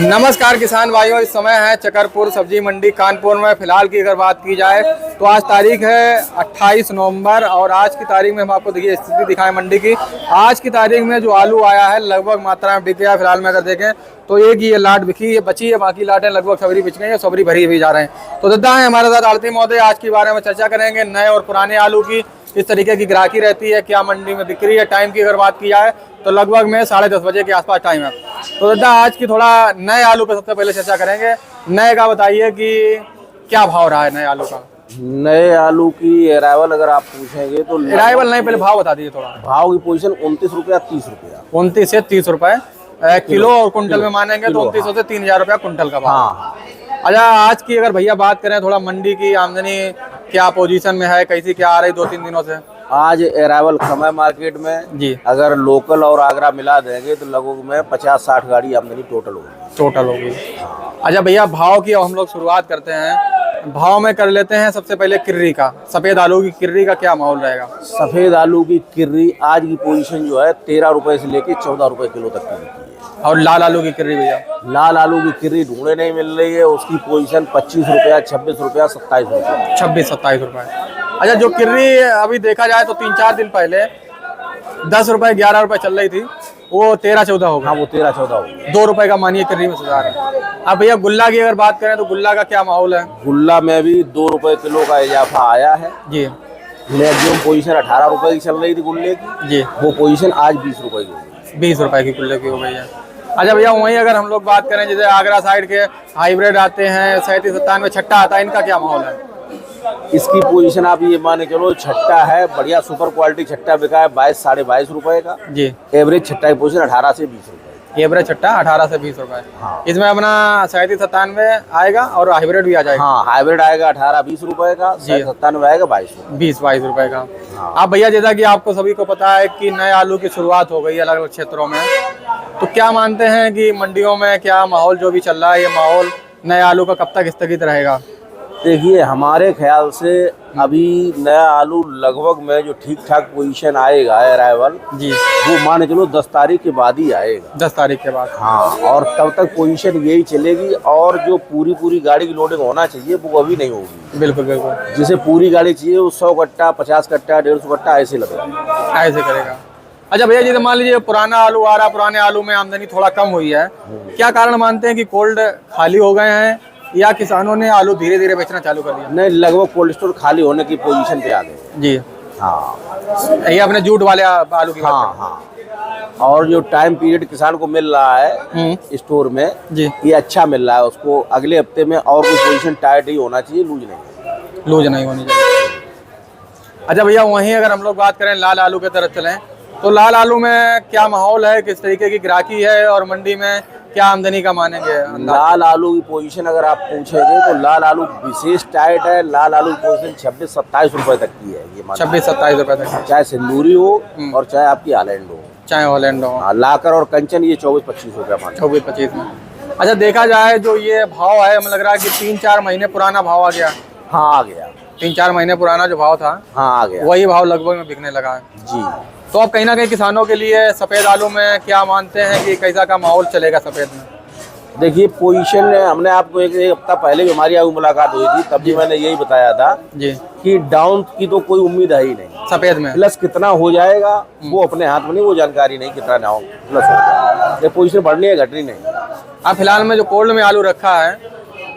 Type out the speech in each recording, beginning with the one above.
नमस्कार किसान भाइयों, इस समय है चकरपुर सब्जी मंडी कानपुर में। फिलहाल की अगर बात की जाए तो आज तारीख है 28 नवंबर और आज की तारीख में हम आपको देखिए स्थिति दिखाएं मंडी की। आज की तारीख में जो आलू आया है लगभग मात्रा में बिक गया। फिलहाल में अगर देखें तो एक ही ये लाट बिकी है, बची है, बाकी लाटें लगभग सबरी बिक गई है, सबरी भरी भी जा रहे हैं। तो दादा है हमारे साथ आड़ती महोदय, आज के बारे में चर्चा करेंगे नए और पुराने आलू की, इस तरीके की ग्राहकी रहती है, क्या मंडी में बिक्री है। टाइम की अगर बात की जाए तो लगभग में 10:30 बजे के आसपास टाइम है। तो दादा आज की थोड़ा नए आलू पे सबसे पहले चर्चा करेंगे। नए का बताइए कि क्या भाव रहा है नए आलू का। नए आलू की अराइवल अगर आप पूछेंगे तो अराइवल नहीं, पहले भाव बता दीजिए थोड़ा। भाव की पोजीशन 29 रुपया 30 रुपया, 29 से 30 रुपए किलो, और कुंटल में मानेंगे तो 2900 से 3000 रुपया कुंटल का भाव। हाँ। अच्छा, आज की अगर भैया बात करें थोड़ा मंडी की आमदनी क्या पोजीशन में है, कैसी क्या आ रही 2-3 दिनों से? आज अराइवल कम है मार्केट में जी। अगर लोकल और आगरा मिला देंगे तो लगभग में 50-60 गाड़ी आमदनी टोटल होगी। अच्छा भैया, भाव की हम लोग शुरुआत करते हैं। भाव में कर लेते हैं सबसे पहले किर्री का, सफेद आलू की किर्री का क्या माहौल रहेगा? सफेद आलू की किर्री आज की पोजीशन जो है 13 रुपए से लेके 14 रुपए किलो तक की बिकी है। और लाल आलू की किर्री भैया? लाल आलू की किर्री ढूंढे नहीं मिल रही है, उसकी पोजीशन 25 रुपया, 26 रुपया, 27 रुपया, 26-27 रुपए। अच्छा, जो किर्री अभी देखा जाए तो 3-4 दिन पहले 10 रुपए 11 रुपए चल रही थी, वो 13-14 हो गया। हाँ, वो 13-14 हो गया। 2 रुपए का मानिए किर्री में सुधार है। अब भैया गुल्ला की अगर बात करें तो गुल्ला का क्या माहौल है? गुल्ला में भी 2 रुपए किलो का इजाफा आया है जी। मैक्सिमम पोजीशन 18 रुपए की चल रही थी गुल्ले की जी, वो पोजीशन आज 20 रुपए की हो गई। 20 रुपए की गुल्ले की हो गई है। अच्छा भैया, वहीं अगर हम लोग बात करें जैसे आगरा साइड के हाइब्रिड आते हैं 37-97 छट्टा आता है, इनका क्या माहौल है? इसकी पोजीशन आप ये माने चलो, छट्टा है बढ़िया सुपर क्वालिटी छट्टा बिका है 22 साढ़े 22 रुपए का जी। एवरेज छट्टा की पोजीशन 18 से 20 रुपए। एवरेज छट्टा 18 से 20 रुपए। हाँ। इसमें अपना 37-97 आएगा और हाइब्रिड भी आ जाएगा। हाँ, हाइब्रिड आएगा 18-20 रुपए का, 97 आएगा 22 रुपए, 20-22 रुपए का। हाँ। आप भैया जैसा कि आपको सभी को पता है कि नए आलू की शुरुआत हो गई है अलग अलग क्षेत्रों में, तो क्या मानते हैं कि मंडियों में क्या माहौल जो भी चल रहा है, ये माहौल नए आलू का कब तक स्थगित रहेगा? देखिए हमारे ख्याल से अभी नया आलू लगभग में जो ठीक ठाक पोजीशन आएगा अराइवल जी, वो माने चलो 10 तारीख के बाद ही आएगा। 10 तारीख के बाद? हाँ, और तब तक पोजीशन यही चलेगी और जो पूरी गाड़ी की लोडिंग होना चाहिए वो अभी नहीं होगी। बिल्कुल बिल्कुल। जिसे पूरी गाड़ी चाहिए वो 100 कट्टा, 50 कट्टा, 150 कट्टा ऐसे लगेगा, ऐसे करेगा। अच्छा भैया जी, तो मान लीजिए पुराना आलू आ रहा, पुराने आलू में आमदनी थोड़ा कम हुई है, क्या कारण मानते हैं कि कोल्ड खाली हो गए हैं या किसानों ने आलू धीरे धीरे बेचना चालू कर दिया? नहीं, लगभग कोल्ड स्टोर खाली होने की पोजीशन पे आ गए जी। हाँ, ये अपने जूट वाले आलू की बात हाँ हाँ। और जो टाइम पीरियड किसान को मिल रहा है स्टोर में जी, ये अच्छा मिल रहा है उसको। अगले हफ्ते में और कोई पोजीशन टाइट ही होना चाहिए, लूज नहीं होनी चाहिए। अच्छा भैया, वहीं अगर हम लोग बात करें लाल आलू की तरफ चलें तो लाल आलू में क्या माहौल है, किस तरीके की ग्राहकी है और मंडी में क्या आमदनी का मानेंगे? लाल आलू की पोजीशन अगर आप पूछेंगे तो लाल आलू विशेष टाइट है। लाल आलू की पोजीशन 26-27 रुपए तक की है, ये 26-27 रुपए तक, चाहे सिंदूरी हो और चाहे आपकी हॉलैंड हो, चाहे हॉलैंड हो। लाकर और कंचन ये 24-25 रुपया मान, 24-25 में। अच्छा, देखा जाए जो ये भाव है, हमें लग रहा है कि 3-4 महीने पुराना भाव आ गया। हाँ, आ गया। 3-4 महीने पुराना जो भाव था, हाँ, आ गया, वही भाव लगभग में बिकने लगा है जी। तो अब कहीं ना कहीं किसानों के लिए सफेद आलू में क्या मानते हैं कि कैसा का माहौल चलेगा सफेद में? देखिए पोजीशन हमने आपको एक हफ्ता पहले भी हमारी आगे मुलाकात हुई थी, तब भी मैंने यही बताया था जी कि डाउन की तो कोई उम्मीद है ही नहीं सफेद में। प्लस कितना हो जाएगा वो अपने हाथ में नहीं, वो जानकारी नहीं कितना डाउन प्लस होगा। ये पोजीशन बढ़नी है घटनी नहीं। अब फिलहाल में जो कोल्ड में आलू रखा है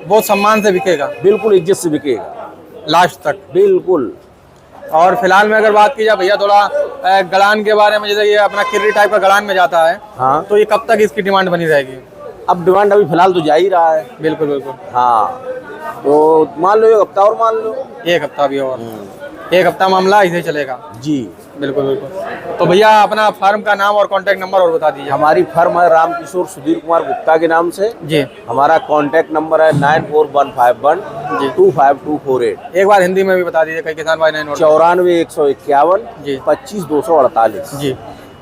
वो सम्मान से बिकेगा, बिल्कुल इज्जत से बिकेगा लास्ट तक, बिल्कुल। और फिलहाल में अगर बात की जाए भैया थोड़ा गलान के बारे में, जैसे ये अपना किर्री टाइप का गलान में जाता है, हाँ, तो ये कब तक इसकी डिमांड बनी रहेगी? अब डिमांड अभी फिलहाल तो जा ही रहा है। बिल्कुल बिल्कुल। हाँ, तो मान लो 1 हफ्ता और मान लो, 1 हफ्ता भी और 1 हफ्ता मामला ऐसे चलेगा जी। बिल्कुल बिल्कुल। तो भैया अपना फर्म का नाम और कांटेक्ट नंबर और बता दीजिए। हमारी फर्म है रामकिशोर सुधीर कुमार गुप्ता के नाम से जी। हमारा कांटेक्ट नंबर है 9415125248। एक बार हिंदी में भी बता दीजिए, कई किसान भाई नहीं नोट। 94-151 जी 25-248 जी।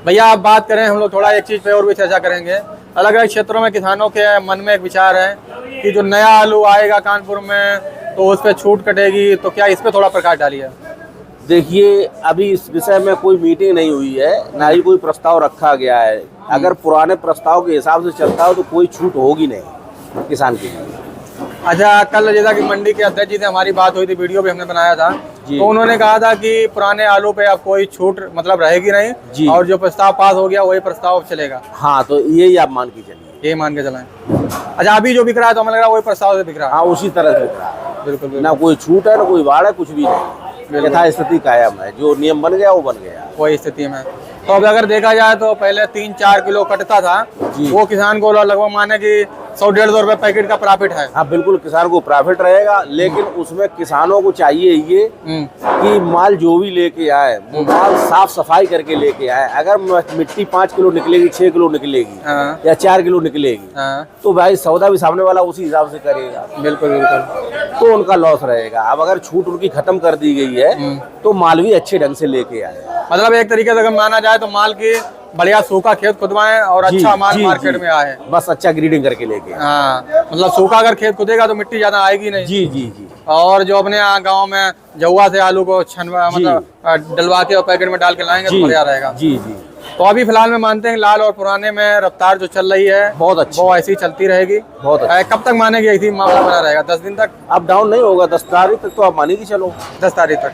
भैया आप बात करें, हम लोग थोड़ा एक चीज पे और भी चर्चा करेंगे। अलग अलग क्षेत्रों में किसानों के मन में एक विचार है कि जो नया आलू आएगा कानपुर में तो उस पर छूट कटेगी, तो क्या इस पे थोड़ा प्रकाश डालिए। देखिए अभी इस विषय में कोई मीटिंग नहीं हुई है, ना ही कोई प्रस्ताव रखा गया है। अगर पुराने प्रस्ताव के हिसाब से चलता हो तो कोई छूट होगी नहीं किसान के लिए। अच्छा, कल जैसा कि मंडी के अध्यक्ष जी से हमारी बात हुई थी, वीडियो भी हमने बनाया था, जी। तो उन्होंने कहा था कि पुराने आलू पे अब कोई छूट मतलब रहेगी जी। नहीं और जो प्रस्ताव पास हो गया वही प्रस्ताव अब चलेगा। हाँ, तो यही आप मान के चलिए, ये मान के चलाएं। अच्छा, अभी जो बिक रहा है तो हमें लग रहा है वही प्रस्ताव से बिक रहा है। हाँ उसी तरह से बिक रहा है। बिल्कुल ना कोई छूट है ना कोई वाड़ है, कुछ भी नहीं, यथास्थिति कायम है, जो नियम बन गया वो बन गया। वही स्थिति में। तो अब अगर देखा जाए तो पहले 3-4 किलो कटता था, वो किसान को लगभग माने कि 100-150 रुपए पैकेट का प्रॉफिट है। हाँ बिल्कुल, किसान को प्रॉफिट रहेगा, लेकिन उसमें किसानों को चाहिए ये कि माल जो भी लेके आए वो माल साफ सफाई करके लेके आए। अगर मिट्टी 5 किलो निकलेगी, 6 किलो निकलेगी या 4 किलो निकलेगी, तो भाई सौदा भी सामने वाला उसी हिसाब से करेगा। बिल्कुल बिल्कुल, तो उनका लॉस रहेगा। अब अगर छूट उनकी खत्म कर दी गई है तो माल भी अच्छे ढंग से लेके आए। मतलब एक तरीके से अगर माना जाए तो माल की बढ़िया सूखा खेत खुदवाएं और अच्छा माल मार्केट में आए, बस अच्छा ग्रीडिंग करके लेके। हाँ, मतलब सूखा अगर खेत खुदेगा तो मिट्टी ज्यादा आएगी नहीं। जी जी जी। और जो अपने गांव में जहुआ से आलू को छनवा मतलब डलवा के और पैकेट में डाल के लाएंगे तो बढ़िया रहेगा। जी जी। तो अभी फिलहाल में मानते हैं लाल और पुराने में रफ्तार जो चल रही है बहुत अच्छी, वो ऐसी चलती रहेगी। बहुत अच्छी। कब तक मानेगी ऐसी मामला बना रहेगा? 10 दिन तक? अब डाउन नहीं होगा, 10 तारीख तक तो आप मानेगी चलो। 10 तारीख तक,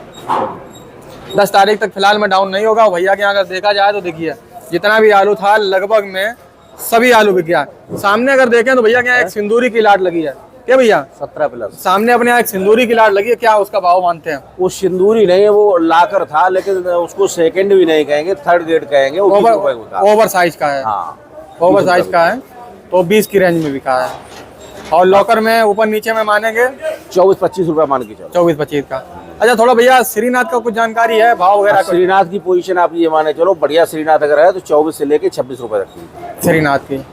10 तारीख तक फिलहाल में डाउन नहीं होगा। भैया के यहाँ अगर देखा जाए तो देखिए जितना भी आलू था लगभग में सभी आलू बिक गया। सामने अगर देखें तो भैया के यहाँ एक सिंदूरी की लाट लगी है। क्या भैया? 17 प्लस। सामने अपने यहाँ एक सिंदूरी की लाट लगी है, क्या उसका भाव मानते हैं? वो सिंदूरी नहीं है, वो लाकर था, लेकिन उसको सेकंड भी नहीं कहेंगे, थर्ड ग्रेड कहेंगे। वो 20 रुपए का, ओवर साइज का है। हाँ, ओवर साइज का है, तो 20 की रेंज में बिका है। और लॉकर में ऊपर नीचे में मानेंगे 24-25 रुपए मान के चलो। 24-25 का। अच्छा, थोड़ा भैया श्रीनाथ का कुछ जानकारी है, भाव वगैरह? श्रीनाथ की पोजीशन आप ये माने चलो, बढ़िया श्रीनाथ अगर है तो 24 से लेके 26 रुपए तक की श्रीनाथ की।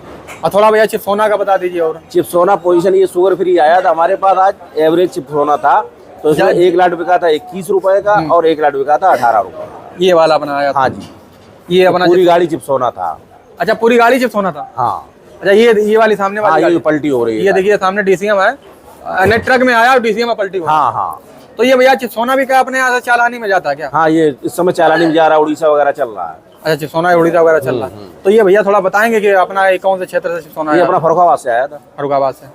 और थोड़ा भैया चिपसोना का बता दीजिए। और चिपसोना पोजीशन ये शुगर फ्री आया था हमारे पास आज, एवरेज चिपसोना था, तो इसमें 1 लाट बिका था 21 रुपए का और 1 लाट बिका था 18 रुपए। ये वाला बनाया? हाँ जी, ये अपना पूरी गाड़ी चिपसोना था। अच्छा, पूरी गाड़ी चिपसोना था? हाँ। अच्छा, ये वाली सामने वाली ये पलटी हो रही है, ये देखिए सामने डीसीएम है, नहीं ट्रक में आया और डीसीएम में पलटी हो। हाँ हाँ। तो ये भैया चिपसोना भी क्या अपने यहाँ से चालानी में जाता है क्या? हाँ, ये इस समय चालानी में जा रहा है, उड़ीसा वगैरह चल रहा है। अच्छा, चिपसोना उड़ीसा वगैरह चल रहा है। तो ये भैया थोड़ा बताएंगे कि अपना कौन से क्षेत्र से चिपसोना? ये अपना फर्रुखाबाद से आया था। फर्रुखाबाद से।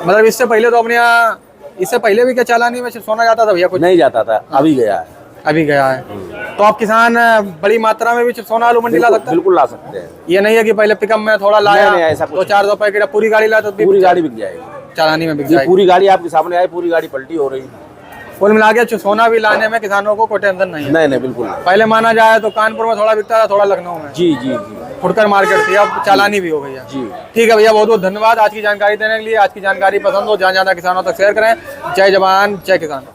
मतलब इससे पहले तो अपने यहाँ, इससे पहले भी क्या चालानी में चिपसोना जाता था भैया? कुछ नहीं जाता था, अभी गया है। अभी गया है। तो आप किसान बड़ी मात्रा में भी चिपसोना आलू मंडी ला सकते हैं? बिल्कुल ला सकते हैं। ये नहीं है कि पहले पिकअप में थोड़ा लाया, नहीं, ऐसा कुछ 2-4 पैकेट, पूरी गाड़ी लाया तो पूरी गाड़ी बिक जाएगी, चालानी में बिक ये जाएगी। पूरी गाड़ी आपके सामने आई, पूरी गाड़ी पलटी हो रही है। कुल मिला के चिपसोना भी लाने में किसानों को कोई टेंशन नहीं है। नहीं बिल्कुल नहीं। पहले माना जाए तो कानपुर में थोड़ा बिकता था, थोड़ा लखनऊ में। जी जी जी। फुटकर मार्केट थी, अब चालानी भी हो गई है। जी ठीक है भैया, बहुत बहुत धन्यवाद आज की जानकारी देने के लिए। आज की जानकारी पसंद हो, जहाँ किसानों तक शेयर करें। जय जवान जय किसान।